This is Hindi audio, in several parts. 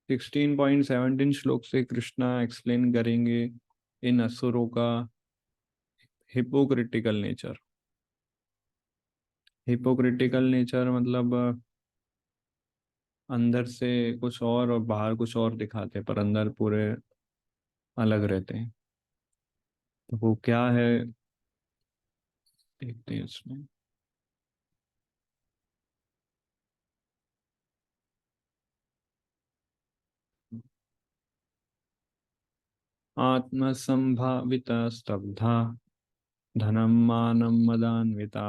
16.17 श्लोक से कृष्णा एक्सप्लेन करेंगे इन असुरों का हिपोक्रिटिकल नेचर। हिपोक्रिटिकल नेचर मतलब अंदर से कुछ और बाहर कुछ और दिखाते, पर अंदर पूरे अलग रहते हैं। तो वो क्या है देखते हैं इसमें। आत्मसंभाविता स्तब्धा धनम मानम मदान्विता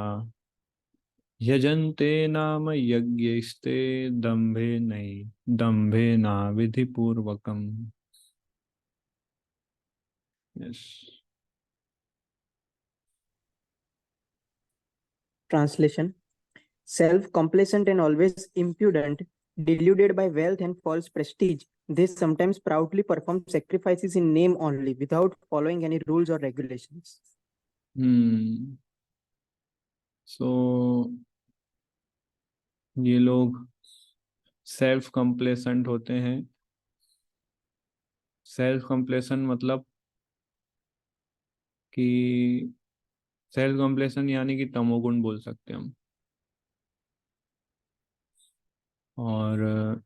यजन्ते नाम यज्ञैस्ते दम्भे नहीं दम्भे ना विधि पूर्वकम। Yes. Translation: self-complacent and always impudent, deluded by wealth and false prestige, they sometimes proudly perform sacrifices in name only, without following any rules or regulations. सो ये लोग सेल्फ कंप्लेसेंट होते हैं। सेल्फ कंप्लेसेंट मतलब कि सेल्फ कंप्लेसेंट यानी कि तमोगुण बोल सकते हैं हम। और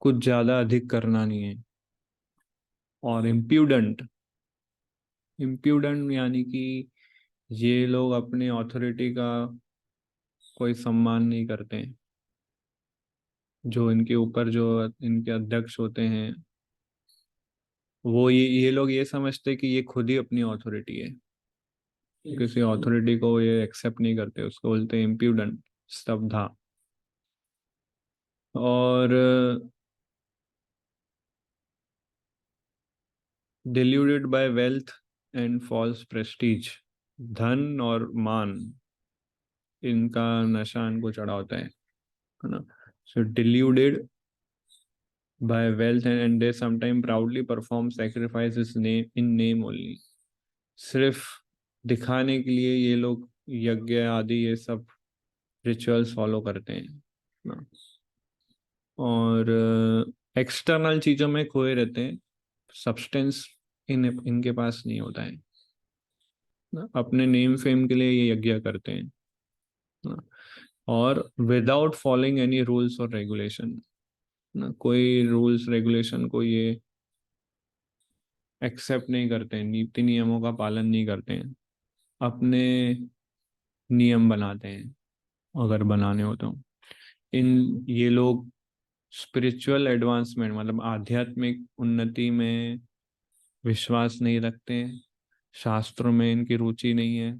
कुछ ज़्यादा अधिक करना नहीं है। और इम्प्यूडेंट, इम्प्यूडेंट यानी कि ये लोग अपनी अथॉरिटी का कोई सम्मान नहीं करते हैं। जो इनके ऊपर जो इनके अध्यक्ष होते हैं वो ये लोग ये समझते हैं कि ये खुद ही अपनी अथॉरिटी है। किसी अथॉरिटी को ये एक्सेप्ट नहीं करते, उसको बोलते हैं इम्प्यूडेंट, स्तब्धा। और diluted by wealth and false prestige, धन और मान इनका नशा इनको चढ़ा होता है ना। सो diluted by wealth and they sometimes proudly perform sacrifices name in name only। सिर्फ दिखाने के लिए ये लोग यज्ञ आदि ये सब रिचुअल्स फॉलो करते हैं ना। और एक्सटर्नल चीजों में खोए रहते हैं, सब्सटेंस इनके पास नहीं होता है ना। अपने नेम फेम के लिए ये यज्ञ करते हैं ना। और विदाउट फॉलोइंग एनी रूल्स और रेगुलेशन ना, कोई रूल्स रेगुलेशन को ये एक्सेप्ट नहीं करते हैं, नीति नियमों का पालन नहीं करते हैं। अपने नियम बनाते हैं अगर बनाने हो तो। इन ये लोग स्पिरिचुअल एडवांसमेंट मतलब आध्यात्मिक उन्नति में विश्वास नहीं रखते हैं। शास्त्रों में इनकी रुचि नहीं है।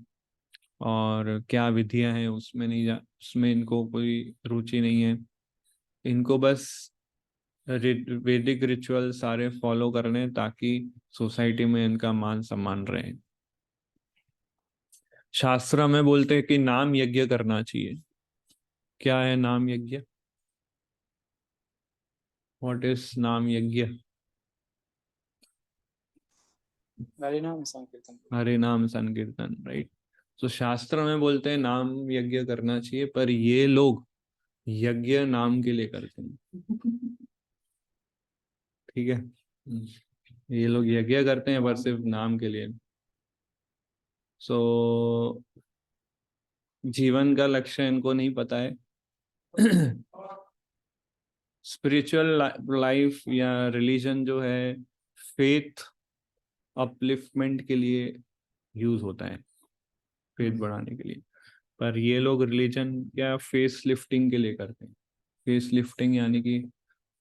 और क्या विधियां हैं उसमें नहीं जा उसमें इनको कोई रुचि नहीं है। इनको बस वैदिक रिचुअल सारे फॉलो करने ताकि सोसाइटी में इनका मान सम्मान रहे। शास्त्र में बोलते हैं कि नाम यज्ञ करना चाहिए। क्या है नाम यज्ञ? व्हाट इज नाम यज्ञ? हरे नाम संकीर्तन। हरे नाम संकीर्तन, राइट। तो शास्त्र में बोलते हैं नाम यज्ञ करना चाहिए, पर ये लोग यज्ञ नाम के लिए करते हैं। ठीक है। ये लोग यज्ञ करते हैं पर सिर्फ नाम के लिए। सो जीवन का लक्ष्य इनको नहीं पता है। स्पिरिचुअल लाइफ या रिलीजन जो है फेथ अपलिफ्टमेंट के लिए यूज होता है, फेथ बढ़ाने के लिए। पर ये लोग रिलीजन क्या फेस लिफ्टिंग के लिए करते हैं। फेस लिफ्टिंग यानी कि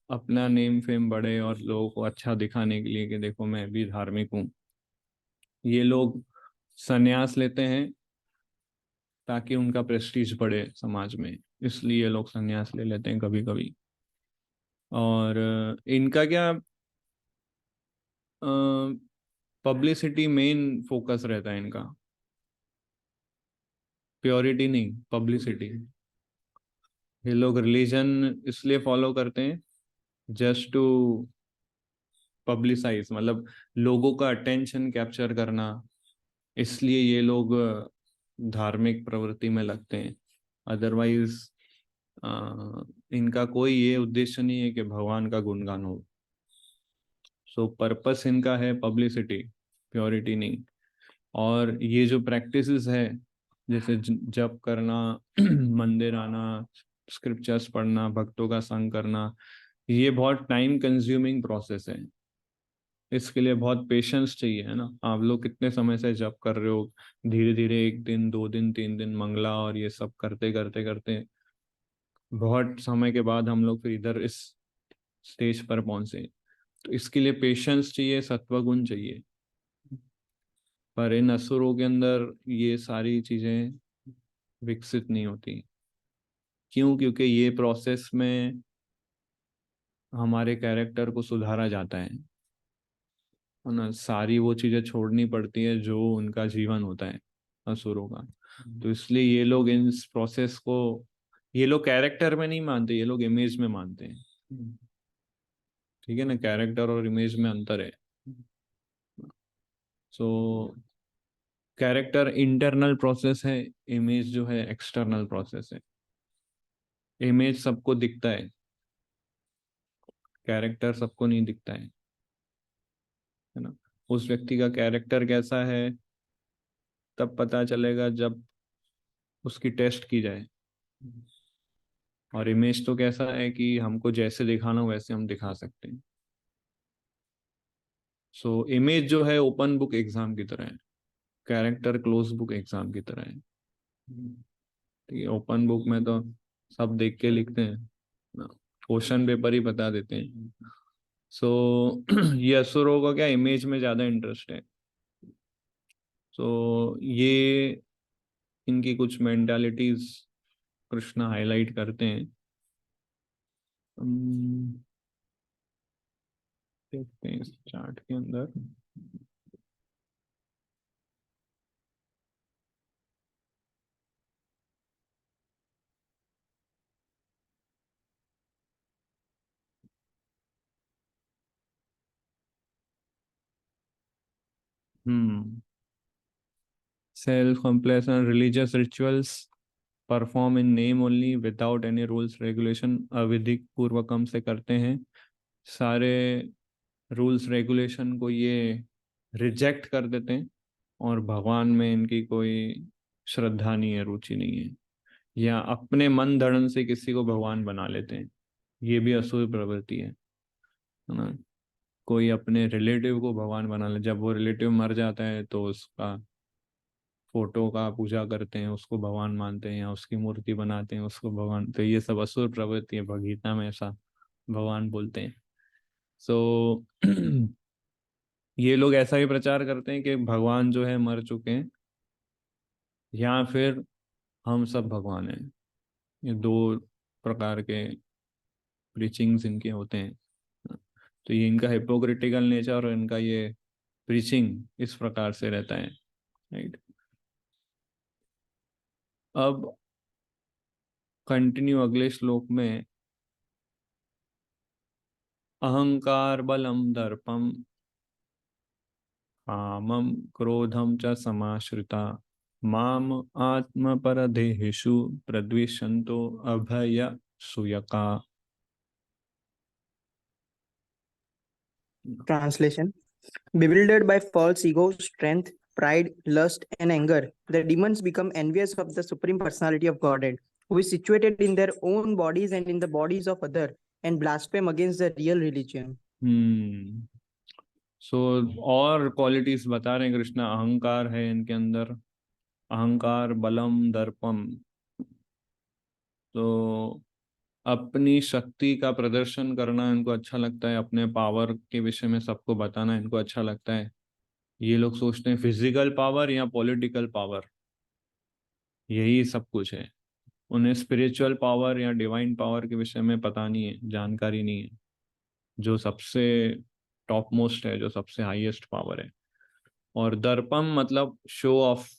अपना नेम फेम बढ़े और लोगों को अच्छा दिखाने के लिए कि देखो मैं भी धार्मिक हूँ। ये लोग संन्यास लेते हैं ताकि उनका प्रेस्टीज बढ़े समाज में, इसलिए ये लोग संन्यास ले लेते हैं कभी कभी। और इनका क्या पब्लिसिटी मेन फोकस रहता है इनका, प्योरिटी नहीं, पब्लिसिटी। ये लोग रिलीजन इसलिए फॉलो करते हैं जस्ट टू पब्लिसाइज, मतलब लोगों का अटेंशन कैप्चर करना। इसलिए ये लोग धार्मिक प्रवृत्ति में लगते हैं। अदरवाइज इनका कोई ये उद्देश्य नहीं है कि भगवान का गुणगान हो। सो पर्पस इनका है पब्लिसिटी, प्योरिटी नहीं। और ये जो प्रैक्टिसेस है, जैसे जप करना, मंदिर आना, स्क्रिप्चर्स पढ़ना, भक्तों का संग करना, ये बहुत टाइम कंज्यूमिंग प्रोसेस है। इसके लिए बहुत पेशेंस चाहिए, है ना। आप लोग कितने समय से जप कर रहे हो, धीरे धीरे 1 दिन 2 दिन 3 दिन मंगला और ये सब करते करते करते बहुत समय के बाद हम लोग फिर इधर इस स्टेज पर पहुंचे। तो इसके लिए पेशेंस चाहिए, सत्वगुण चाहिए। पर इन असुरों के अंदर ये सारी चीजें विकसित नहीं होती। क्यों? क्योंकि ये प्रोसेस में हमारे कैरेक्टर को सुधारा जाता है ना। सारी वो चीजें छोड़नी पड़ती है जो उनका जीवन होता है असुरों का। तो इसलिए ये लोग इस प्रोसेस को, ये लोग कैरेक्टर में नहीं मानते, ये लोग इमेज में मानते हैं। ठीक है ना, कैरेक्टर और इमेज में अंतर है। सो कैरेक्टर इंटरनल प्रोसेस है, इमेज जो है एक्सटर्नल प्रोसेस है। इमेज सबको दिखता है, कैरेक्टर सबको नहीं दिखता है ना। उस व्यक्ति का कैरेक्टर कैसा है तब पता चलेगा जब उसकी टेस्ट की जाए। और इमेज तो कैसा है कि हमको जैसे दिखाना हो वैसे हम दिखा सकते हैं। सो इमेज जो है ओपन बुक एग्जाम की तरह है, कैरेक्टर क्लोज बुक एग्जाम की तरह है। ठीक है, ओपन बुक में तो सब देख के लिखते हैं ना, क्वेश्चन पेपर ही बता देते हैं। सो ये असुरों को क्या इमेज में ज्यादा इंटरेस्ट है। सो ये इनकी कुछ मेंटालिटीज कृष्णा हाईलाइट करते हैं। देखते हैं इस चार्ट के अंदर। Hmm self completion, religious rituals perform in name only without any rules regulation, अविधिक पूर्वक हम से करते हैं। सारे रूल्स रेगुलेशन को ये रिजेक्ट कर देते हैं। और भगवान में इनकी कोई श्रद्धा नहीं है, रुचि नहीं है। या अपने मन धड़न से किसी को भगवान बना लेते हैं, ये भी असुर प्रवृत्ति है ना। कोई अपने रिलेटिव को भगवान बना ले, जब वो रिलेटिव मर जाता है तो उसका फोटो का पूजा करते हैं, उसको भगवान मानते हैं, या उसकी मूर्ति बनाते हैं उसको भगवान। तो ये सब असुर प्रवृत्ति है, भगवत में ऐसा भगवान बोलते हैं। सो ये लोग ऐसा ही प्रचार करते हैं कि भगवान जो है मर चुके हैं, या फिर हम सब भगवान हैं। ये दो प्रकार के प्रीचिंग्स इनके होते हैं। तो ये इनका हिपोक्रिटिकल नेचर और इनका ये प्रीचिंग इस प्रकार से रहता है, राइट। अब कंटिन्यू अगले श्लोक में, अहंकार बलम दर्पम कामम क्रोधम च समाश्रिता माम आत्म परदेहेषु प्रद्विषन्तो अभय सुयका। Translation. Bewildered by false ego, strength, pride, lust, and anger, the demons become envious of the Supreme Personality of Godhead, who is situated in their own bodies and in the bodies of others, and blaspheme against the real religion. हम्म सो और क्वालिटीज बता रहे हैं कृष्णा। अहंकार है इनके अंदर, अहंकार बलम दर्पम। तो अपनी शक्ति का प्रदर्शन करना इनको अच्छा लगता है, अपने पावर के विषय में सबको बताना इनको अच्छा लगता है। ये लोग सोचते हैं फिजिकल पावर या पॉलिटिकल पावर यही सब कुछ है। उन्हें स्पिरिचुअल पावर या डिवाइन पावर के विषय में पता नहीं है, जानकारी नहीं है, जो सबसे टॉप मोस्ट है, जो सबसे हाईएस्ट पावर है। और दर्पम मतलब शो ऑफ,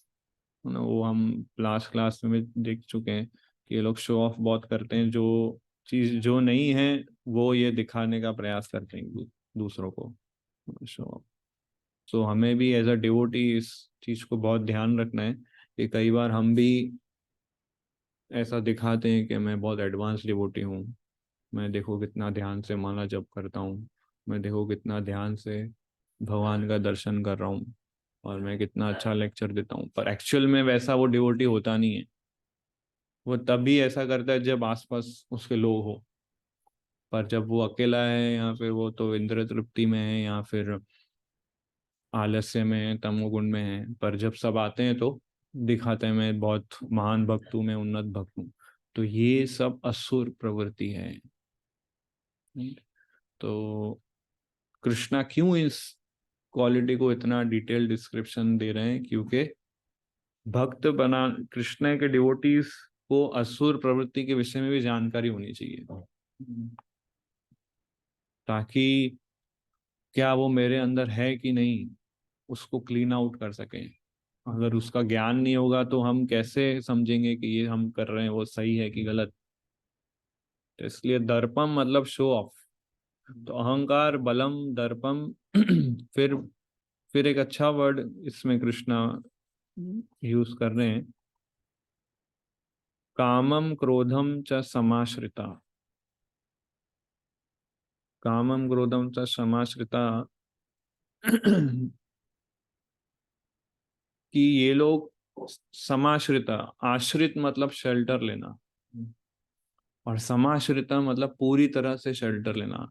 वो हम लास्ट क्लास में देख चुके हैं कि ये लोग शो ऑफ बहुत करते हैं। जो चीज जो नहीं है वो ये दिखाने का प्रयास करते हैं दूसरों को, शो ऑफ। सो हमें भी एज अ डिवोटी इस चीज को बहुत ध्यान रखना है कि कई बार हम भी ऐसा दिखाते हैं कि मैं बहुत एडवांस डिवोटी हूँ, मैं देखो कितना ध्यान से माला जप करता हूँ, मैं देखो कितना ध्यान से भगवान का दर्शन कर रहा हूँ, और मैं कितना अच्छा लेक्चर देता हूँ। पर एक्चुअल में वैसा वो डिवोटी होता नहीं है। वो तभी ऐसा करता है जब आसपास उसके लोग हो, पर जब वो अकेला है या फिर वो तो इंद्र तृप्ति में है या फिर आलस्य में है, तमोगुण में है, पर जब सब आते हैं तो दिखाते हैं मैं बहुत महान भक्त हूँ, मैं उन्नत भक्त हूँ। तो ये सब असुर प्रवृत्ति है। तो कृष्णा क्यों इस क्वालिटी को इतना डिटेल डिस्क्रिप्शन दे रहे हैं? क्योंकि भक्त बना, कृष्ण के डिवोटीज को असुर प्रवृत्ति के विषय में भी जानकारी होनी चाहिए, ताकि क्या वो मेरे अंदर है कि नहीं उसको क्लीन आउट कर सकें। अगर उसका ज्ञान नहीं होगा तो हम कैसे समझेंगे कि ये हम कर रहे हैं वो सही है कि गलत। तो इसलिए दर्पम मतलब शो ऑफ। तो अहंकार, बलम, दर्पम फिर एक अच्छा वर्ड इसमें कृष्णा यूज कर रहे हैं, कामम क्रोधम च समाश्रिता। कामम क्रोधम च समाश्रिता कि ये लोग समाश्रिता, आश्रित मतलब शेल्टर लेना, और समाश्रिता मतलब पूरी तरह से शेल्टर लेना।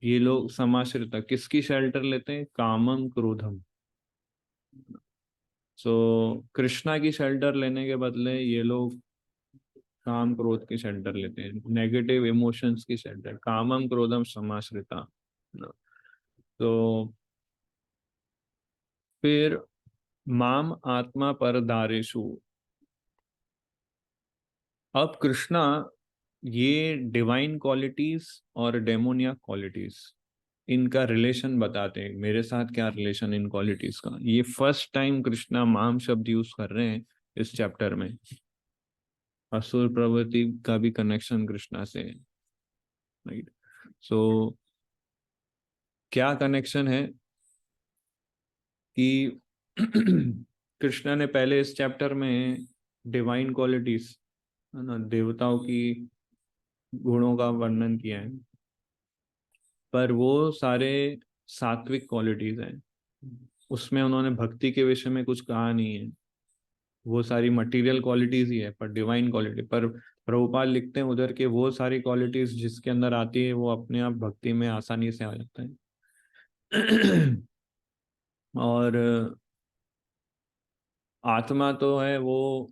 ये लोग समाश्रिता किसकी शेल्टर लेते हैं? कामम क्रोधम। सो कृष्णा की शेल्टर लेने के बदले ये लोग काम क्रोध की शेल्टर लेते हैं, नेगेटिव इमोशंस की शेल्टर। कामम क्रोधम समाश्रिता। तो फिर माम आत्मा पर दारेशु। अब कृष्णा ये डिवाइन क्वालिटीज और डेमोनिया क्वालिटीज, इनका रिलेशन बताते हैं, मेरे साथ क्या रिलेशन इन क्वालिटीज का। ये फर्स्ट टाइम कृष्णा माम शब्द यूज कर रहे हैं इस चैप्टर में। असुर प्रवृत्ति का भी कनेक्शन कृष्णा से है, राइट। सो क्या कनेक्शन है कि कृष्णा ने पहले इस चैप्टर में डिवाइन क्वालिटीज, है ना, देवताओं की गुणों का वर्णन किया है, पर वो सारे सात्विक क्वालिटीज हैं। उसमें उन्होंने भक्ति के विषय में कुछ कहा नहीं है। वो सारी मटेरियल क्वालिटीज ही है, पर डिवाइन क्वालिटी पर प्रभुपाल लिखते हैं उधर के वो सारी क्वालिटीज जिसके अंदर आती है वो अपने आप भक्ति में आसानी से आ जाता है। और आत्मा तो है वो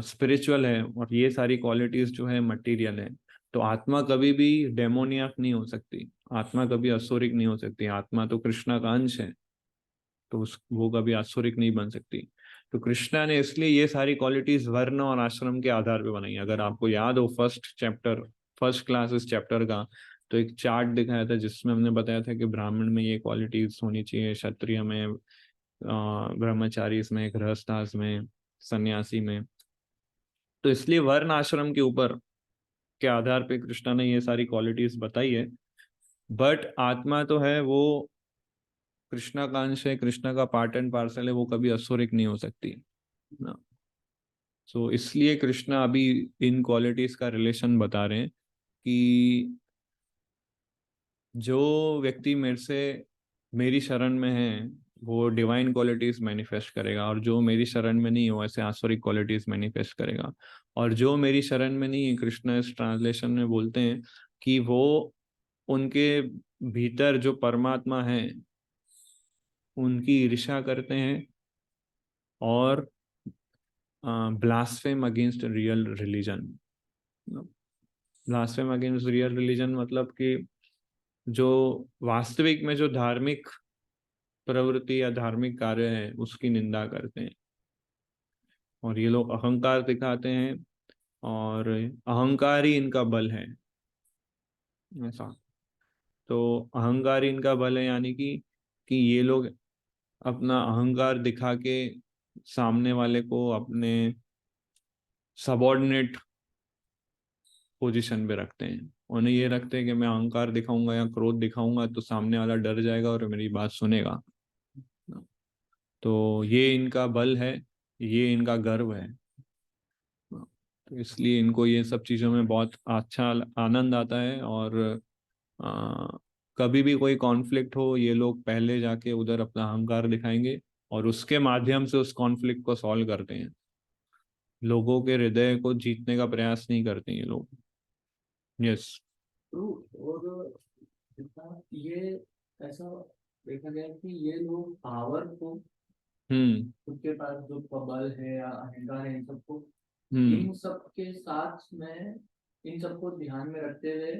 स्पिरिचुअल है, और ये सारी क्वालिटीज जो है मटेरियल है। तो आत्मा कभी भी डेमोनियक नहीं हो सकती, आत्मा कभी असुरिक नहीं हो सकती। आत्मा तो कृष्णा का अंश है, तो उस वो कभी आसुरिक नहीं बन सकती। तो कृष्णा ने इसलिए ये सारी क्वालिटीज वर्ण और आश्रम के आधार पे बनाई। अगर आपको याद हो फर्स्ट चैप्टर, फर्स्ट क्लास इस चैप्टर का, तो एक चार्ट दिखाया था जिसमें हमने बताया था कि ब्राह्मण में ये क्वालिटीज होनी चाहिए, क्षत्रिय में, ब्रह्मचारी में, गृहस्थास में, सन्यासी में। तो इसलिए वर्ण आश्रम के ऊपर के आधार पे कृष्णा ने ये सारी क्वालिटीज बताई है। बट आत्मा तो है वो कृष्णा का अंश है, कृष्णा का पार्ट एंड पार्सल है, वो कभी असुरिक नहीं हो सकती ना। सो इसलिए कृष्णा अभी इन क्वालिटीज का रिलेशन बता रहे हैं कि जो व्यक्ति मेरे से, मेरी शरण में है, वो डिवाइन क्वालिटीज मैनिफेस्ट करेगा, और जो मेरी शरण में नहीं हो ऐसे आसुरिक क्वालिटीज मैनिफेस्ट करेगा। और जो मेरी शरण में नहीं है, कृष्णा इस ट्रांसलेशन में बोलते हैं कि वो उनके भीतर जो परमात्मा है उनकी ईर्ष्या करते हैं, और blaspheme against real religion. Blaspheme against real religion मतलब कि जो वास्तविक में जो धार्मिक प्रवृत्ति या धार्मिक कार्य है उसकी निंदा करते हैं। और ये लोग अहंकार दिखाते हैं, और अहंकार ही इनका बल है, ऐसा। तो अहंकार ही इनका बल है, यानी कि ये लोग अपना अहंकार दिखा के सामने वाले को अपने सबॉर्डिनेट पोजीशन पे रखते हैं। उन्हें ये रखते हैं कि मैं अहंकार दिखाऊंगा या क्रोध दिखाऊंगा तो सामने वाला डर जाएगा और मेरी बात सुनेगा। तो ये इनका बल है, ये इनका गर्व है। तो इसलिए इनको ये सब चीज़ों में बहुत अच्छा आनंद आता है। और कभी भी कोई कॉन्फ्लिक्ट हो, ये लोग पहले जाके उधर अपना अहंकार दिखाएंगे और उसके माध्यम से उस कॉन्फ्लिक्ट को सॉल्व करते हैं। लोगों के हृदय को जीतने का प्रयास नहीं करते ये लोग। यस। और ये ऐसा देखा गया है कि ये लोग पावर को, खुद के पास जो बल है या अहंकार है, इन सबको इन सब के साथ में इन सबको ध्यान में रखते हुए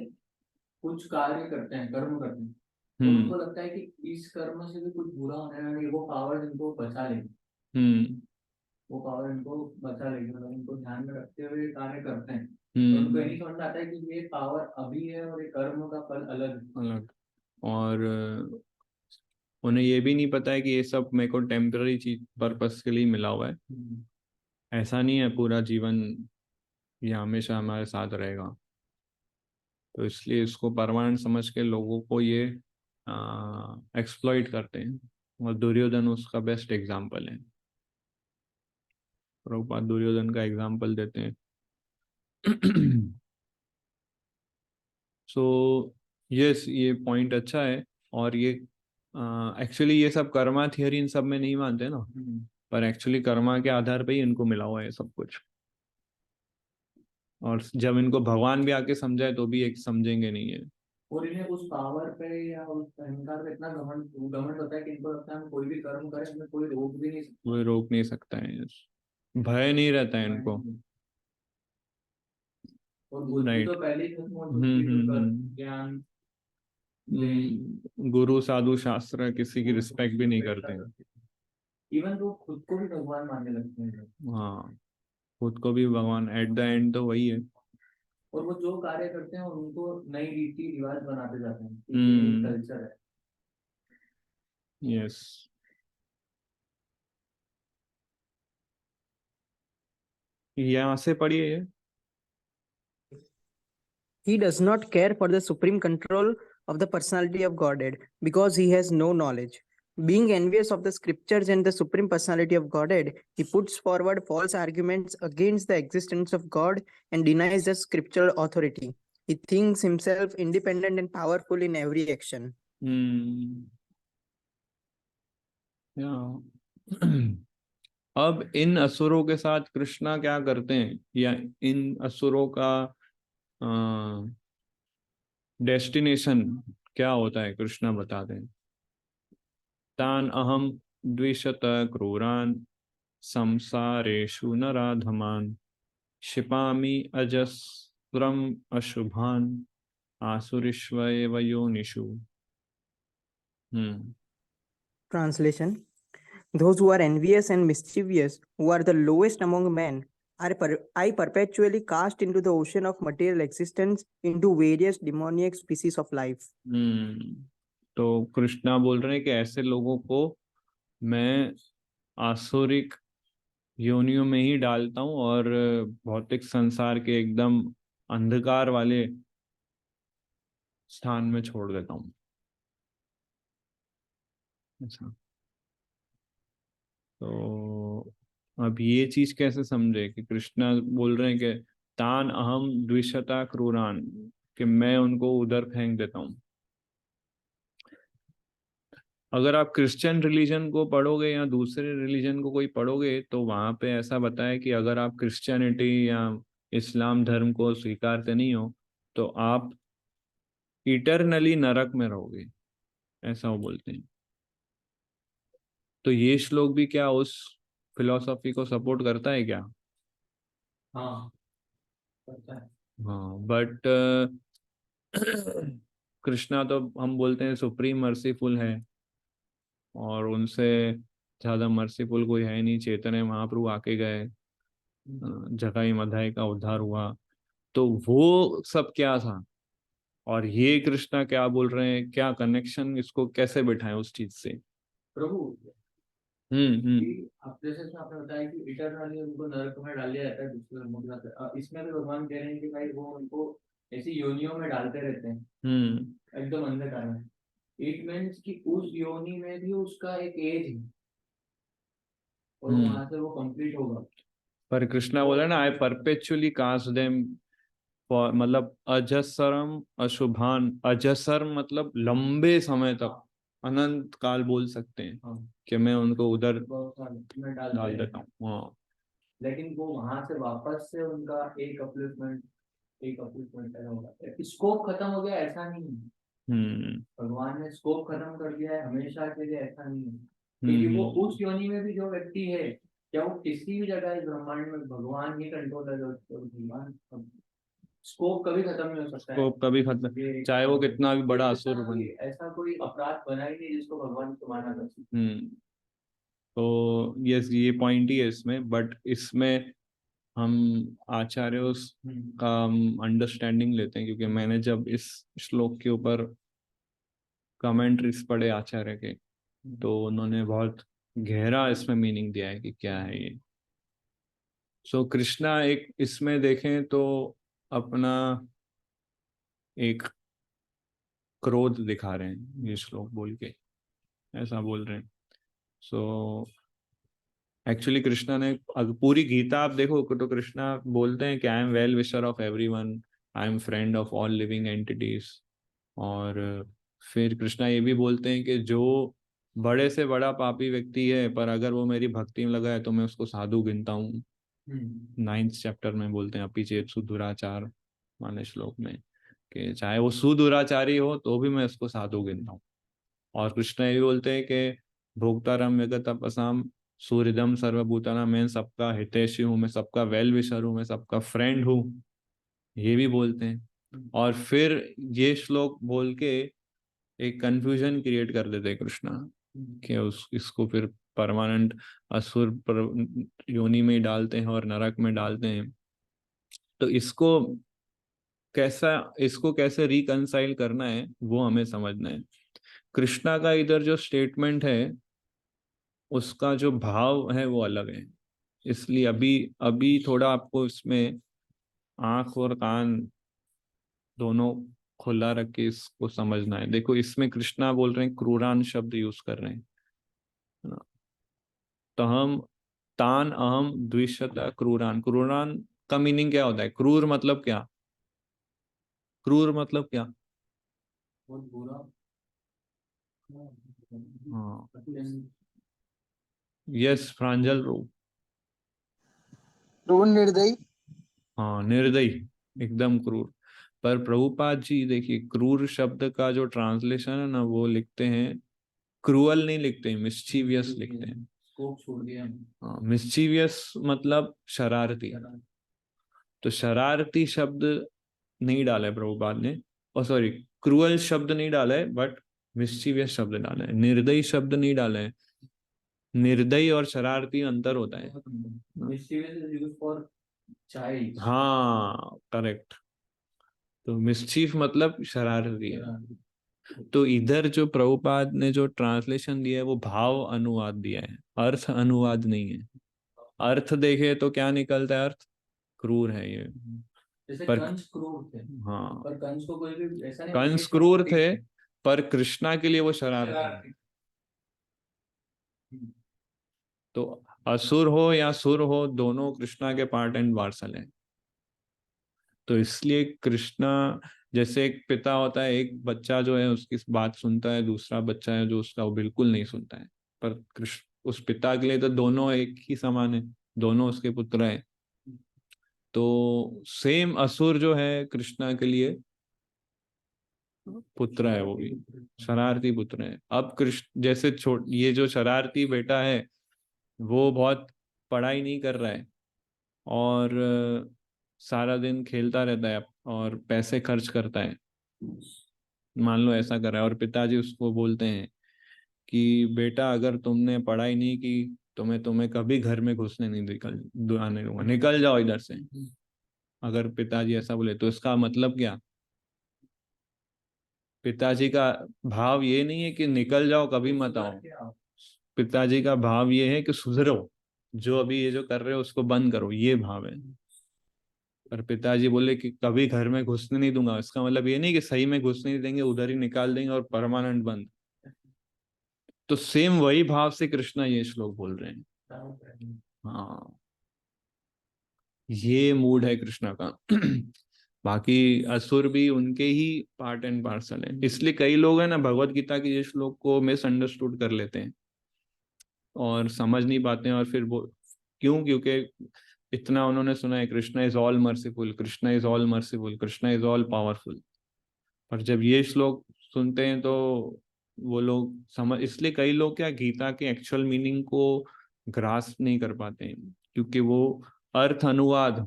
कुछ कार्य करते हैं, कर्म करते हैं। तो उनको लगता है कि इस कर्म से भी कुछ बुरा होने वाला है, वो पावर इनको बचा लेगी, वो पावर इनको बचा लेगी, मतलब इनको ध्यान में रखते हुए कार्य करते हैं। तो उनको यही समझ में आता है कि ये पावर अभी है और ये कर्म का फल अलग अलग। और उन्हें ये भी नहीं पता है कि ये सब मेरे को टेम्पररी चीज पर्पस के लिए मिला हुआ है। ऐसा नहीं है पूरा जीवन ये हमेशा हमारे साथ रहेगा। तो इसलिए इसको परमानेंट समझ के लोगों को ये एक्सप्लॉइट करते हैं। और दुर्योधन उसका बेस्ट एग्जाम्पल है। प्रभुपाद दुर्योधन का एग्जाम्पल देते हैं। सो यस, ये पॉइंट अच्छा है। और ये एक्चुअली ये सब कर्मा थियरी इन सब में नहीं मानते ना, पर एक्चुअली कर्मा के आधार पे ही इनको मिला हुआ है सब कुछ। और जब इनको भगवान भी आके समझाए तो भी एक समझेंगे नहीं है। और इन्हें उस पावर पे या उस अहंकार पे इतना घमंड होता है कि इनको लगता है हम कोई भी कर्म करें, हमें कोई रोक भी नहीं सकता। कोई रोक नहीं सकता है। यस, भय नहीं रहता है इनको। और बुद्धि राइट। तो पहले ही खत्म हो चुकी है, तो ज्ञान गुरु साधु शास्त्र किसी की रिस्पेक्ट भी नहीं करते हैं। इवन तो खुद को भी भगवान मानने लगते हैं। हाँ, खुद को भी भगवान एट द एंड तो वही है। और वो जो कार्य करते हैं उनको नई रीति रिवाज बनाते जाते हैं कि ये एक कल्चर है। यस। यहाँ से पढ़िए ये। He does not care for the supreme control of the personality of Godhead because he has no knowledge. Being envious of the scriptures and the supreme personality of Godhead, he puts forward false arguments against the existence of God and denies the scriptural authority. He thinks himself independent and powerful in every action. अब इन असुरों के साथ कृष्णा क्या करते हैं, या इन असुरों का डेस्टिनेशन क्या होता है, कृष्णा बताते हैं। तान अहम द्विशत क्रूरान संसारेषु नराधमान क्षिपामि अजस्रम अशुभान आसुरीष्वेव योनिषु। Translation: Those who are envious and mischievous, who are the lowest among men, I perpetually cast into the ocean of material existence into various demoniac species of life. तो कृष्णा बोल रहे हैं कि ऐसे लोगों को मैं आसुरिक योनियों में ही डालता हूँ और भौतिक संसार के एकदम अंधकार वाले स्थान में छोड़ देता हूँ। अच्छा, तो अब ये चीज कैसे समझे कि कृष्णा बोल रहे हैं कि तान अहम द्विशता क्रूरान, कि मैं उनको उधर फेंक देता हूँ। अगर आप क्रिश्चियन रिलीजन को पढ़ोगे या दूसरे रिलीजन को कोई पढ़ोगे तो वहां पे ऐसा बताया कि अगर आप क्रिश्चियनिटी या इस्लाम धर्म को स्वीकारते नहीं हो तो आप इटरनली नरक में रहोगे, ऐसा वो बोलते हैं। तो ये श्लोक भी क्या उस फिलॉसफी को सपोर्ट करता है क्या? हाँ, करता है। हाँ, बट कृष्णा तो हम बोलते हैं सुप्रीम मर्सीफुल है, और उनसे ज्यादा मर्सीफुल कोई है नहीं। चैतन्य महाप्रभु आके गए, जगाई मधाई का उद्धार हुआ, तो वो सब क्या था और ये कृष्णा क्या बोल रहे हैं, क्या कनेक्शन, इसको कैसे बिठाएं उस चीज से? प्रभु हम्म आप जैसे आपने बताया कि इटरनली उनको नरक में डाल दिया जाता है दूसरे धर्मों के साथ, इसमें भी भगवान कह रहे हैं कि भाई वो उनको ऐसी योनियों में डालते रहते हैं एकदम अंधकार में। इट मीन्स कि उस योनि में भी उसका एक एज है और वहां से वो कंप्लीट होगा। पर कृष्णा बोला ना, आई परपेचुअली कास्ट देम फॉर, मतलब अजसरम अशुभान, अजसर मतलब लंबे समय तक, अनंत काल बोल सकते हैं हाँ, कि मैं उनको उधर बहुत सारे में डाल डालते देता हैं, हूँ। हाँ। लेकिन वो वहां से वापस से उनका एक अपलिफ्टमेंट हो जाता है, स्कोप खत्म हो गया ऐसा नहीं है। हम्म भगवान ने स्कोप खत्म कर दिया है हमेशा के लिए, ऐसा नहीं है। क्योंकि वो हम्म उस योनि में भी जो व्यक्ति है, या वो किसी भी जगह इस ब्रह्मांड में, भगवान ही कंट्रोल है, भगवान, स्कोप कभी खत्म नहीं हो सकता है। स्कोप कभी खत्म, ये चाहे वो कितना भी बड़ा असुर ऐसा बन। ऐसा कोई अपराध बना ही नहीं जिसको भगवान को माना कर सके। तो ये पॉइंट ही है इसमें, बट इसमें हम आचार्यों का अंडरस्टैंडिंग लेते हैं, क्योंकि मैंने जब इस श्लोक के ऊपर कमेंट्रीज पढ़े आचार्य के, तो उन्होंने बहुत गहरा इसमें मीनिंग दिया है कि क्या है ये। सो कृष्णा एक इसमें देखें तो अपना एक क्रोध दिखा रहे हैं ये श्लोक बोल के, ऐसा बोल रहे हैं। सो एक्चुअली कृष्णा ने, अगर पूरी गीता आप देखो तो कृष्णा बोलते हैं कि I am well wisher of everyone, I am friend of all living entities. और फिर कृष्णा ये भी बोलते हैं कि जो बड़े से बड़ा पापी व्यक्ति है, पर अगर वो मेरी भक्ति में लगा है तो मैं उसको साधु गिनता हूँ। 9th चैप्टर में बोलते हैं, अपि चेत सुदुराचार वाले श्लोक में, कि चाहे वो सुदुराचारी हो तो भी मैं उसको साधु गिनता हूँ। और कृष्ण ये भी बोलते हैं कि भोक्तारम विगत तपसाम सूर्यदम सर्वभूताना, मैं सबका हितैषी हूँ, मैं सबका वेल विशर हूँ, मैं सबका फ्रेंड हूँ, ये भी बोलते हैं। और फिर ये श्लोक बोल के एक कंफ्यूजन क्रिएट कर देते हैं कृष्णा, कि इसको फिर परमानेंट असुर योनि में डालते हैं और नरक में डालते हैं। तो इसको कैसे रिकंसाइल करना है वो हमें समझना है। कृष्णा का इधर जो स्टेटमेंट है उसका जो भाव है वो अलग है, इसलिए अभी अभी थोड़ा आपको इसमें आंख और कान दोनों खुला रख के इसको समझना है। देखो इसमें कृष्णा बोल रहे हैं, क्रूरान शब्द यूज कर रहे हैं, है ना। तो हम तान अहम द्विशता क्रूरान, क्रूरान का मीनिंग क्या होता है? क्रूर मतलब क्या? क्रूर मतलब क्या? बहुत बुरा। हाँ, यस प्रांजल रूप। क्रूर निर्दयी। हाँ, निर्दयी, एकदम क्रूर। पर प्रभुपाद जी देखिए, क्रूर शब्द का जो ट्रांसलेशन है ना, वो लिखते हैं, क्रूअल नहीं लिखते हैं, मिस्चीवियस लिखते हैं। स्कोप छोड़ दिया हमने। हाँ, मिस्चीवियस मतलब शरारती। तो शरारती शब्द नहीं डाला है प्रभुपाद ने, और सॉरी, क्रूअल शब्द नहीं डाला है, बट मिस्चीवियस शब्द डाला है। निर्दयी शब्द नहीं डाला है। निर्दयी और शरारती अंतर होता है। Mischievous is used for child. हाँ, करेक्ट। तो मिस्चीफ मतलब शरारती है। तो इधर जो प्रभुपाद ने जो ट्रांसलेशन दिया है वो भाव अनुवाद दिया है, अर्थ अनुवाद नहीं है। अर्थ देखे तो क्या निकलता है? अर्थ क्रूर है ये। जैसे पर कंस क्रूर थे, हाँ, पर कंस को कोई भी ऐसा नहीं कंस क्रूर थे, पर कृष्णा के लिए वो शरारती है। शरारती। तो असुर हो या सुर हो, दोनों कृष्णा के पार्ट एंड पार्सल हैं। तो इसलिए कृष्णा, जैसे एक पिता होता है, एक बच्चा जो है उसकी बात सुनता है, दूसरा बच्चा है जो उसका वो बिल्कुल नहीं सुनता है। पर कृष्ण उस पिता के लिए तो दोनों एक ही समान है, दोनों उसके पुत्र हैं। तो सेम असुर जो है कृष्णा के लिए पुत्र है, वो भी शरारती पुत्र है। अब कृष्ण जैसे ये जो शरारती बेटा है वो बहुत पढ़ाई नहीं कर रहा है, और सारा दिन खेलता रहता है और पैसे खर्च करता है, मान लो ऐसा कर रहा है, और पिताजी उसको बोलते हैं कि बेटा अगर तुमने पढ़ाई नहीं की तो मैं तुम्हें कभी घर में घुसने नहीं आने दूंगा, निकल जाओ इधर से। अगर पिताजी ऐसा बोले तो इसका मतलब क्या? पिताजी का भाव ये नहीं है कि निकल जाओ कभी मत आओ, पिताजी का भाव ये है कि सुधरो, जो अभी ये जो कर रहे हो उसको बंद करो, ये भाव है। पर पिताजी बोले कि कभी घर में घुसने नहीं दूंगा, इसका मतलब ये नहीं कि सही में घुसने नहीं देंगे, उधर ही निकाल देंगे और परमानेंट बंद। तो सेम वही भाव से कृष्णा ये श्लोक बोल रहे हैं। हाँ, ये मूड है कृष्णा का। बाकी असुर भी उनके ही पार्ट एंड पार्सल है। इसलिए कई लोग हैं ना भगवत गीता के ये श्लोक को मिसअंडरस्टूड कर लेते हैं और समझ नहीं पाते हैं, और फिर वो क्यों, क्योंकि इतना उन्होंने सुना है Krishna is all merciful, Krishna is all merciful, Krishna is all powerful, पर जब ये श्लोक सुनते हैं तो वो लोग समझ, इसलिए कई लोग क्या गीता के एक्चुअल मीनिंग को ग्रास्प नहीं कर पाते हैं, क्योंकि वो अर्थ अनुवाद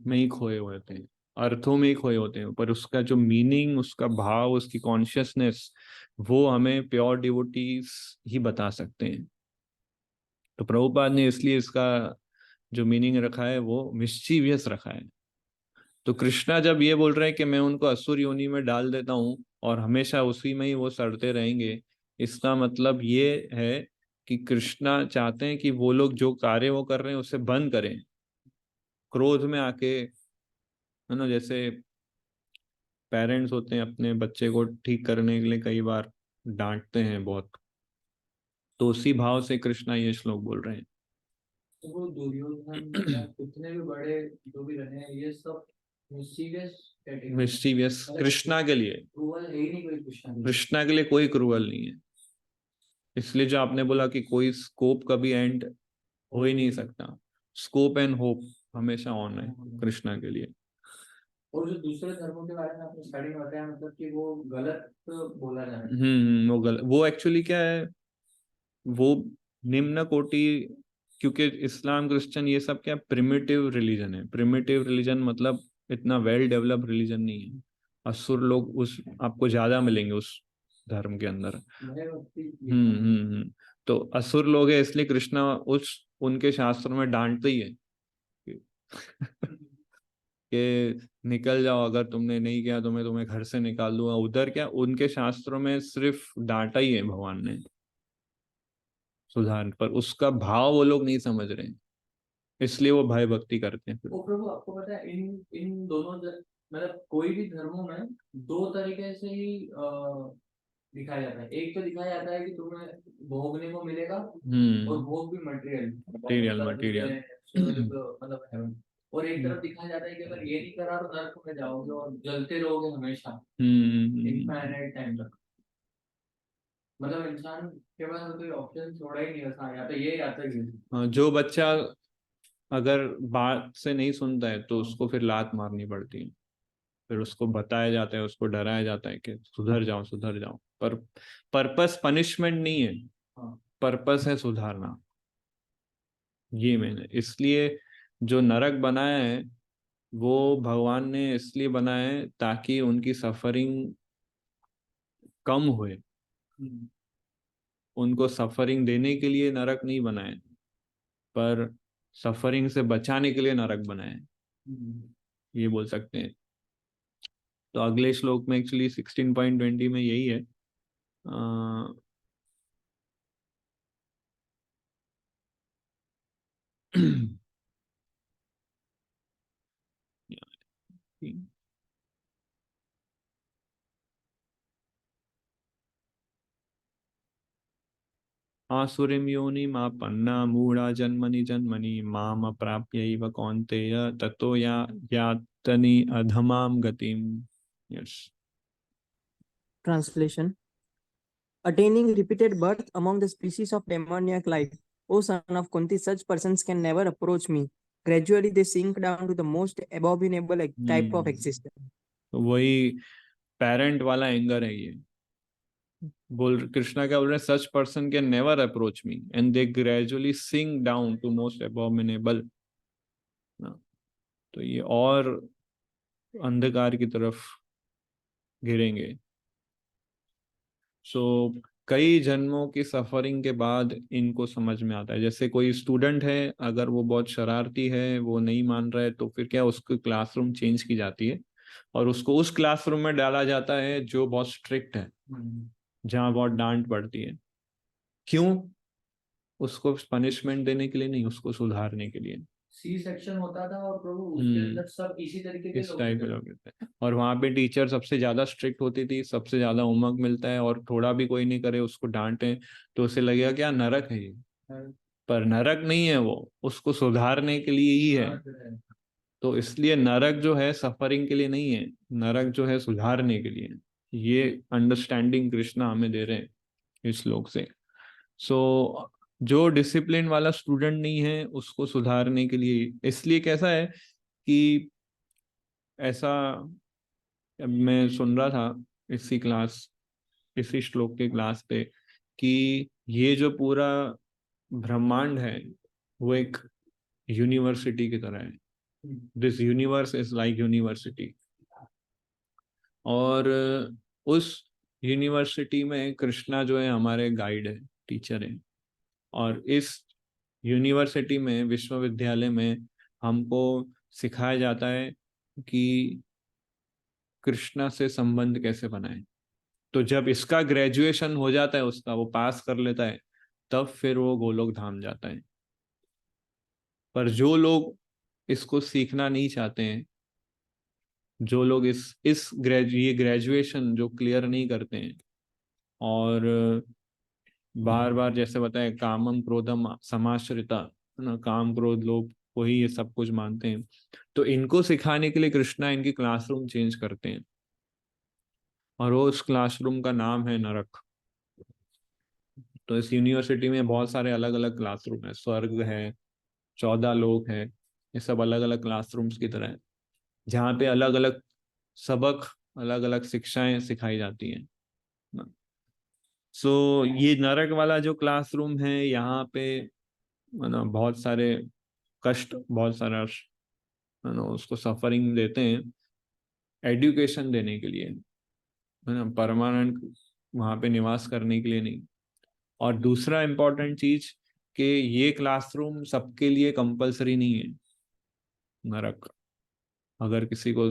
में ही खोए हुए होते हैं, अर्थों में ही खोए होते हैं, पर उसका जो मीनिंग, उसका भाव, उसकी कॉन्शियसनेस, वो हमें प्योर डिवोटीज ही बता सकते हैं। तो प्रभुपाद ने इसलिए इसका जो मीनिंग रखा है वो मिस्चीवियस रखा है। तो कृष्णा जब ये बोल रहे हैं कि मैं उनको असुर योनि में डाल देता हूँ और हमेशा उसी में ही वो सड़ते रहेंगे, इसका मतलब ये है कि कृष्णा चाहते हैं कि वो लोग जो कार्य वो कर रहे हैं उसे बंद करें, क्रोध में आके, है ना, जैसे पेरेंट्स होते हैं अपने बच्चे को ठीक करने के लिए कई बार डांटते हैं बहुत, तो उसी भाव से कृष्णा ये श्लोक बोल रहे हैं। तो वो दुर्योधन या कितने भी बड़े जो भी रहे हैं, ये सब मिस्चीवियस कैटेगरी, मिस्चीवियस कृष्णा के लिए, क्रूअल है ही नहीं कोई कृष्णा के लिए। कृष्णा के लिए कोई क्रूअल नहीं है। इसलिए जो आपने बोला कि कोई स्कोप कभी एंड हो ही नहीं सकता, स्कोप एंड होप हमेशा ऑन है कृष्णा के लिए। और जो दूसरे धर्मों के बारे में आपने स्टडी में बताया, मतलब कि वो गलत बोला जा रहा है। वो गलत, वो एक्चुअली क्या है, वो निम्न कोटि, क्योंकि इस्लाम क्रिश्चियन ये सब क्या प्रिमिटिव रिलीजन है। प्रिमिटिव रिलीजन मतलब इतना वेल डेवलप्ड रिलीजन नहीं है। असुर लोग उस आपको ज्यादा मिलेंगे उस धर्म के अंदर। तो असुर लोग है, इसलिए कृष्णा उस उनके शास्त्रों में डांटते ही है कि निकल जाओ, अगर तुमने नहीं किया तो मैं तुम्हें घर से निकाल दूंगा। उधर क्या उनके शास्त्रों में सिर्फ डांटा ही है भगवान ने, सुधार, पर उसका भाव वो लोग नहीं समझ रहे हैं, इसलिए वो भय भक्ति करते हैं फिर। वो प्रभु आपको पता है इन इन दोनों मतलब कोई भी धर्मों में दो तरीके से ही दिखाया जाता है। एक तो दिखाया जाता है कि तुम्हें भोगने को मिलेगा, और भोग भी मटेरियल मटेरियल मतलब हेवन। और एक तरफ दिखाया जाता है कि अगर ये नहीं करा तो नरक में जाओगे और जलते रहोगे हमेशा इनफाइनाइट टाइम तक। मतलब इंसान के पास कोई ऑप्शन छोड़ा ही नहीं बचा, या तो ये या तो ये। हाँ, जो बच्चा अगर बात से नहीं सुनता है तो उसको फिर लात मारनी पड़ती है, फिर उसको बताया जाता है, उसको डराया जाता है कि सुधर जाओ सुधर जाओ। पर पर्पस पनिशमेंट नहीं है, पर्पस है सुधारना। ये मैंने इसलिए जो नरक बनाया है वो भगवान ने इसलिए बनाया है ताकि उनकी सफरिंग कम हुए। उनको सफरिंग देने के लिए नरक नहीं बनाए, पर सफरिंग से बचाने के लिए नरक बनाए, ये बोल सकते हैं। तो अगले श्लोक में एक्चुअली 16.20 में यही है। अ, आसुरीं योनिमापन्ना मूढ़ा जन्मनि जन्मनि माम अप्राप्यैव कौन्तेय ततो यातनि अधमाम गतिम। Yes. Translation. Attaining repeated birth among the species of demoniac life. O son of Kunti, such persons can never approach me. Gradually, they sink down to the most abominable type of existence. तो वही पेरेंट वाला एंगर है ये। बोल कृष्णा क्या बोल रहे हैं, such person can never approach me and they gradually sink down to most abominable. तो ये और अंधकार की तरफ गिरेंगे। सो कई जन्मों की सफरिंग के बाद इनको समझ में आता है। जैसे कोई स्टूडेंट है, अगर वो बहुत शरारती है, वो नहीं मान रहा है, तो फिर क्या उसकी क्लासरूम चेंज की जाती है और उसको उस क्लासरूम में डाला जाता है जो बहुत स्ट्रिक्ट है, जहाँ बहुत डांट पड़ती है। क्यों? उसको पनिशमेंट देने के लिए नहीं, उसको सुधारने के लिए। सी सेक्शन होता था और प्रभु उसके अंदर सब इसी तरीके के इस टाइप के लोग रहते हैं। और वहाँ पे टीचर सबसे ज्यादा स्ट्रिक्ट होती थी, सबसे ज्यादा होमवर्क मिलता है, और थोड़ा भी कोई नहीं करे उसको डांटे तो उसे लगेगा क्या नरक है ये, पर नरक नहीं है, वो उसको सुधारने के लिए ही है। तो इसलिए नरक जो है सफरिंग के लिए नहीं है, नरक जो है सुधारने के लिए है। ये अंडरस्टैंडिंग कृष्णा हमें दे रहे हैं इस श्लोक से। सो जो डिसिप्लिन वाला स्टूडेंट नहीं है उसको सुधारने के लिए, इसलिए कैसा है कि ऐसा मैं सुन रहा था इसी श्लोक के क्लास पे कि ये जो पूरा ब्रह्मांड है वो एक यूनिवर्सिटी की तरह है। This universe is like university, और उस यूनिवर्सिटी में कृष्णा जो है हमारे गाइड है, टीचर है। और इस यूनिवर्सिटी में, विश्वविद्यालय में हमको सिखाया जाता है कि कृष्णा से संबंध कैसे बनाएं। तो जब इसका ग्रेजुएशन हो जाता है, उसका वो पास कर लेता है, तब फिर वो गोलोक धाम जाता है। पर जो लोग इसको सीखना नहीं चाहते हैं, जो लोग ये ग्रेजुएशन जो क्लियर नहीं करते हैं, और बार बार जैसे बताए कामम क्रोधम समाश्रिता, है ना, काम क्रोध लोग को ही ये सब कुछ मानते हैं, तो इनको सिखाने के लिए कृष्णा इनकी क्लासरूम चेंज करते हैं, और वो उस क्लासरूम का नाम है नरक। तो इस यूनिवर्सिटी में बहुत सारे अलग अलग क्लासरूम है, स्वर्ग है, 14 लोग हैं, ये सब अलग अलग क्लासरूम्स की तरह है, जहाँ पे अलग अलग सबक, अलग अलग शिक्षाएं सिखाई जाती हैं। सो ये नरक वाला जो क्लासरूम है, यहाँ पे है ना बहुत सारे कष्ट, बहुत सारा है ना उसको सफरिंग देते हैं एजुकेशन देने के लिए, है ना, परमानेंट वहाँ पे निवास करने के लिए नहीं। और दूसरा इम्पोर्टेंट चीज कि ये क्लासरूम सबके लिए कंपलसरी नहीं है। नरक, अगर किसी को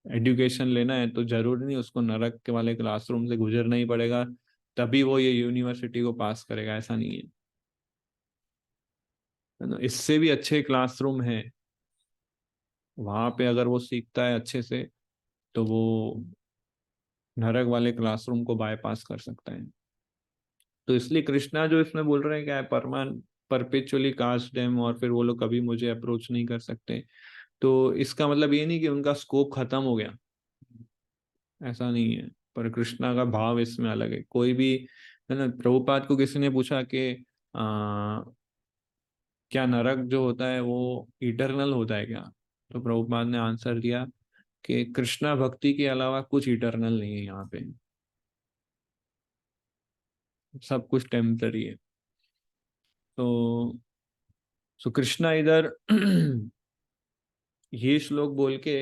एजुकेशन लेना है तो जरूरी नहीं उसको नरक के वाले क्लासरूम से गुजरना ही पड़ेगा, तभी वो ये यूनिवर्सिटी को पास करेगा, ऐसा नहीं है ना। इससे भी अच्छे क्लासरूम है, वहां पे अगर वो सीखता है अच्छे से तो वो नरक वाले क्लासरूम को बायपास कर सकता है। तो इसलिए कृष्णा जो इसमें बोल रहे हैं क्या है, परपेचुअली कास्ट देम, और फिर वो लोग कभी मुझे अप्रोच नहीं कर सकते। तो इसका मतलब ये नहीं कि उनका स्कोप खत्म हो गया, ऐसा नहीं है। पर कृष्णा का भाव इसमें अलग है। कोई भी, है ना, प्रभुपाद को किसी ने पूछा कि क्या नरक जो होता है वो इटरनल होता है क्या, तो प्रभुपाद ने आंसर दिया कि कृष्णा भक्ति के अलावा कुछ इटरनल नहीं है यहाँ पे, सब कुछ टेम्पररी है। तो कृष्णा इधर ये श्लोक बोल के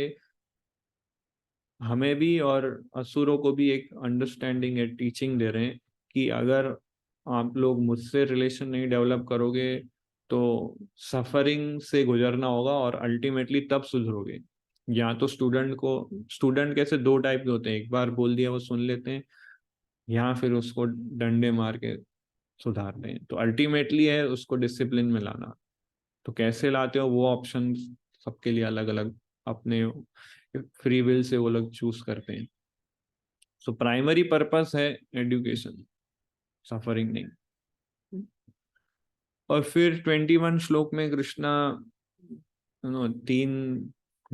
हमें भी और असुरों को भी एक अंडरस्टैंडिंग है, टीचिंग दे रहे हैं कि अगर आप लोग मुझसे रिलेशन नहीं डेवलप करोगे तो सफरिंग से गुजरना होगा, और अल्टीमेटली तब सुधरोगे। या तो स्टूडेंट कैसे दो टाइप के होते हैं, एक बार बोल दिया वो सुन लेते हैं, या फिर उसको डंडे मार के सुधारते हैं। तो अल्टीमेटली है उसको डिसिप्लिन में लाना। तो कैसे लाते हो वो ऑप्शन सबके लिए अलग अलग, अपने फ्री विल से वो लोग चूज करते हैं। सो प्राइमरी पर्पस है एजुकेशन, सफरिंग नहीं। और फिर 21 श्लोक में कृष्णा तीन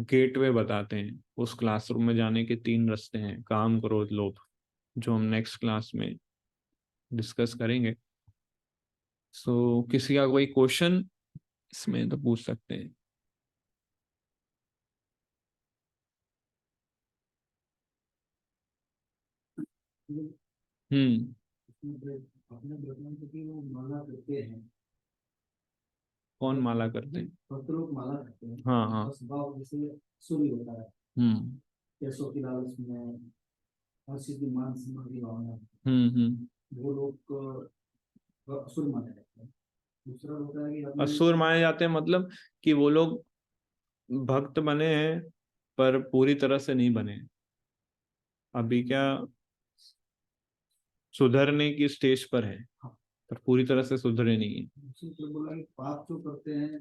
गेटवे बताते हैं, उस क्लासरूम में जाने के तीन रास्ते हैं, काम क्रोध लोभ, जो हम नेक्स्ट क्लास में डिस्कस करेंगे। सो किसी का कोई क्वेश्चन इसमें तो पूछ सकते हैं। हम्म। अपने ब्रह्मांड की वो माला करते हैं, कौन माला करते हैं? भक्त लोग माला करते हैं। हाँ हाँ। बस भाव जैसे सूर्य होता है, हम्म पैसों की लालच में, हर चीज की मान सम्मान की भावना, हम्म। वो लोग असुर माने जाते हैं। दूसरा होता है कि अपने असुर माने जाते हैं मतलब कि वो लोग भक्त बने हैं पर पूरी तरह से नहीं बने, अभी क्या सुधरने की स्टेज पर है, पर पूरी तरह से सुधरे नहीं है। दूसरी तरफ बोला कि पाप जो करते हैं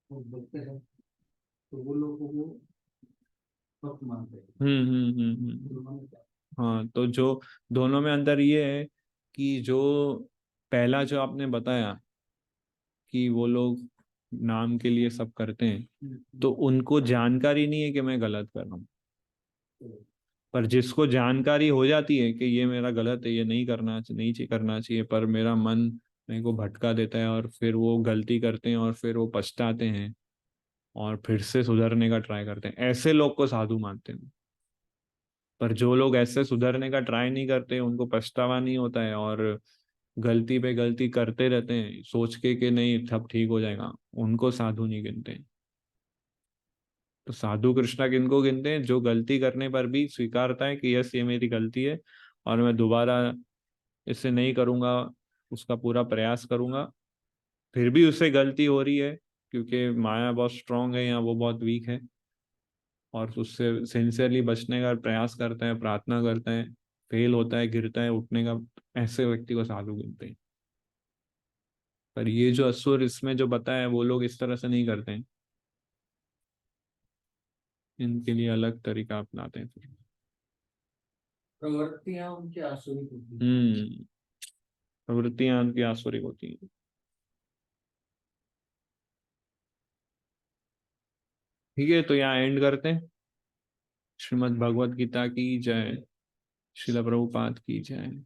वो भक्त है, तो वो लोग को वो भक्त मानते हैं। मुसलमान क्या? हाँ, तो जो दोनों में अंतर ये है कि जो पहला जो आपने बताया कि वो लोग नाम के लिए सब करते हैं, तो उनको जानकारी नहीं है कि मैं गलत कर रहा हूँ। पर जिसको जानकारी हो जाती है कि ये मेरा गलत है, ये नहीं करना चाहिए, पर मेरा मन मेरे को भटका देता है और फिर वो गलती करते हैं और फिर वो पछताते हैं और फिर से सुधरने का ट्राई करते हैं, ऐसे लोग को साधु मानते हैं। पर जो लोग ऐसे सुधरने का ट्राई नहीं करते, उनको पछतावा नहीं होता है और गलती पे गलती करते रहते हैं सोच के कि नहीं सब ठीक हो जाएगा, उनको साधु नहीं गिनते। तो साधु कृष्णा किनको गिनते हैं? जो गलती करने पर भी स्वीकारता है कि यस ये मेरी गलती है और मैं दोबारा इसे नहीं करूंगा, उसका पूरा प्रयास करूंगा। फिर भी उससे गलती हो रही है क्योंकि माया बहुत स्ट्रांग है या वो बहुत वीक है, और उससे सिंसियरली बचने का प्रयास करता है, प्रार्थना करता है, फेल होता है, गिरता है, उठने का, ऐसे व्यक्ति को साधु गिनते हैं। पर ये जो असुर इसमें जो बताया है वो लोग इस तरह से नहीं करते हैं, इनके लिए अलग तरीका अपनाते हैं फिर। प्रवृत्तियां उनकी आसुरी होती हैं। प्रवृत्तियां उनकी आसुरिक होती हैं। ठीक है, तो यहाँ एंड करते हैं। श्रीमद् भगवत गीता की जय। श्रील प्रभुपाद की जय।